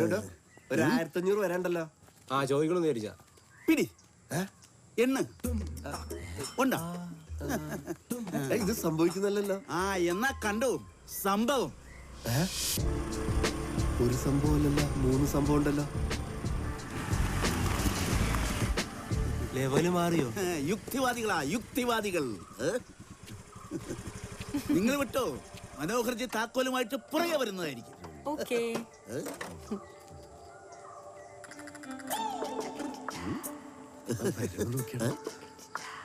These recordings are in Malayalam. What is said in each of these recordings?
ഒരു 1500 വരാണ്ടല്ലോ. ആ ചോദിക്കണമെന്ന് വിചാരിച്ചാ. പിടി എണ്ണ ഉണ്ടോ? ഇത് സംഭവിക്കുന്നല്ലോ. ആ എന്നാ കണ്ടു സംഭവം. ഒരു സംഭവമല്ലല്ലോ, 3 സംഭവം ഉണ്ടല്ലോ. ലെവല് മാറിയോ? യുക്തിവാദികളാ യുക്തിവാദികൾ. നിങ്ങൾ വിട്ടോ, മനോഹർജി താക്കോലുമായിട്ട് പുറകെ വരുന്നതായിരിക്കും.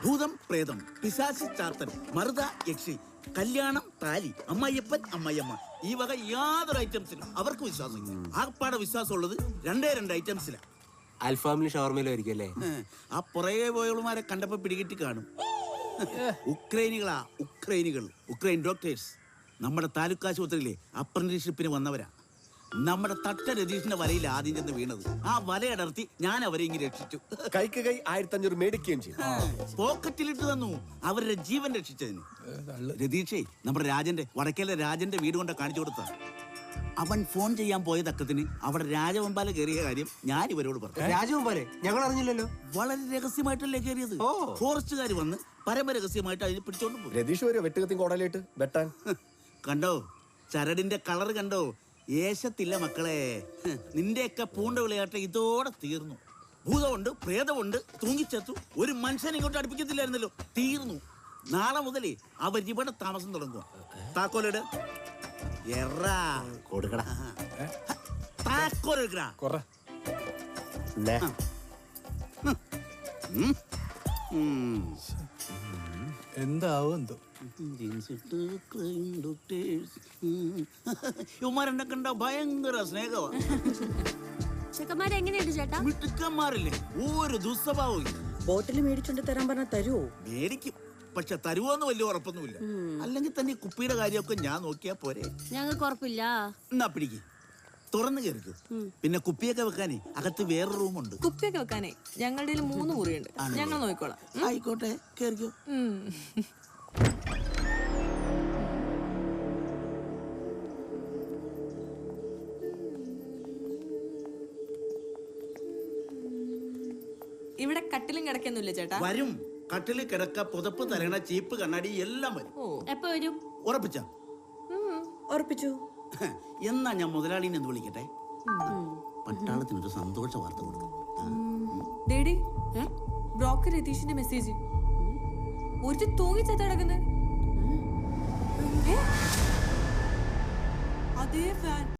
ഭൂതം പ്രേതം പിശാചി ചാത്തൻ മറുത യക്ഷി കല്യാണം താലി അമ്മായിയപ്പൻ അമ്മായിയമ്മ ഈ വക യാതൊരു ഐറ്റംസിലും അവർക്ക് വിശ്വാസമില്ല. ആകപ്പാടെ വിശ്വാസമുള്ളത് 2 ഐറ്റംസിലാണ്. അൽഫാമിലും ഷവർമയിലും ആയിരിക്കും അല്ലേ? ആ പുറകെ പോയവളുമാരെ കണ്ടപ്പോ പിടികിട്ടി കാണും. ഉക്രൈനികളാ ഉക്രൈനികൾ. ഉക്രൈൻ ഡോക്ടേഴ്സ് നമ്മുടെ താലൂക്ക് ആശുപത്രിയിലെ അപ്രന്റീസ്ഷിപ്പിന് വന്നവരാ. നമ്മുടെ തട്ട രതീഷിന്റെ വലയിൽ ആദ്യം ചെന്ന് വീണത്. ആ വലയടർത്തി ഞാൻ അവരെ ഇങ്ങനെ രക്ഷിച്ചു. കൈക്ക് കൈ 1500 മേടിക്കുകയും ചെയ്യും. പോക്കറ്റിലിട്ട് തന്നു അവരുടെ ജീവൻ രക്ഷിച്ചതിന്. രതീഷേ നമ്മുടെ രാജന്റെ വടക്കേലെ രാജന്റെ വീട് കൊണ്ട് കാണിച്ചു കൊടുത്ത. അവൻ ഫോൺ ചെയ്യാൻ പോയ തക്കത്തിന് അവിടെ രാജവെമ്പാല കയറിയ കാര്യം ഞാൻ ഇവരോട് പറഞ്ഞു. രാജവെമ്പാലെ ഞങ്ങൾ അറിഞ്ഞില്ലല്ലോ. വളരെ രഹസ്യമായിട്ടല്ലേ കയറിയത്. ഫോറസ്റ്റുകാർ വന്ന് പരമരഹസ്യമായിട്ട് അതിനെ പിടിച്ചോണ്ട് പോയി. രതീഷ് വരെ വെട്ടുകത്തി കോടലായിട്ട് വെട്ടാൻ. കണ്ടോ ചരടിന്റെ കളർ കണ്ടോ? ഏശത്തില്ല മക്കളെ. നിന്റെയൊക്കെ പൂണ്ട വിളയാട്ട ഇതോടെ തീർന്നു. ഭൂതമുണ്ട് പ്രേതമുണ്ട് തൂങ്ങിച്ചെത്തു. ഒരു മനുഷ്യനെ ഇങ്ങോട്ട് അടുപ്പിക്കത്തില്ലായിരുന്നല്ലോ. തീർന്നു. നാളെ മുതലേ അവരിവിടെ താമസം തുടങ്ങുക. താക്കോലിട് കൊടുക്കടാ. താക്കോലെടുക്കടാ. എന്താവോ എന്തോ. ഇവന്മാരെന്നെ കണ്ട ഭയങ്കര സ്നേഹമാണ്. ചെക്കന്മാരെങ്ങനെയുണ്ട് ചേട്ടാ? മിടുക്കന്മാരല്ലേ, ഒരു ദുസ്വഭാവം. ബോട്ടിൽ മേടിച്ചോണ്ട് തരാൻ പറഞ്ഞ തരുവോ? മേടിക്കും, പക്ഷെ തരുവോന്ന് വലിയ ഉറപ്പൊന്നുമില്ല. അല്ലെങ്കിൽ തന്നെ കുപ്പിയുടെ കാര്യമൊക്കെ ഞാൻ നോക്കിയാ പോരെ. ഞങ്ങൾക്ക് ഉറപ്പില്ല. എന്നാ പിടിക്ക്, തുറന്നു കയറിക്കോ. പിന്നെ കുപ്പിയൊക്കെ വെക്കാനേ അകത്ത് വേറെ റൂമുണ്ട്. കുപ്പിയൊക്കെ വെക്കാനേ ഞങ്ങളുടെ 3 മുറിയുണ്ട്. ഞങ്ങൾ നോക്കിക്കോളാം. ആയിക്കോട്ടെ, കേറിക്കോ. ഇവിടെ കട്ടിലും കിടക്കൊന്നുമില്ല ചേട്ടാ? വരും. കട്ടില് കിടക്ക പുതപ്പ് തലയണ ചീപ്പ് കണ്ണാടി എല്ലാം വരും. എപ്പോ വരും? ഉറപ്പിച്ച? ഉറപ്പിച്ചു. എന്നാ ഞാൻ മുതലാളിനെ ഒന്ന് വിളിക്കട്ടെ. പട്ടാളത്തിനൊരു സന്തോഷ വാർത്ത കൊടുക്കും. ഡേഡി, ബ്രോക്കർ രതീഷിന്റെ മെസ്സേജ്. ഒരു തൂങ്ങിച്ചത്ത കിടക്കുന്നത്. അതേ ഫാൻ.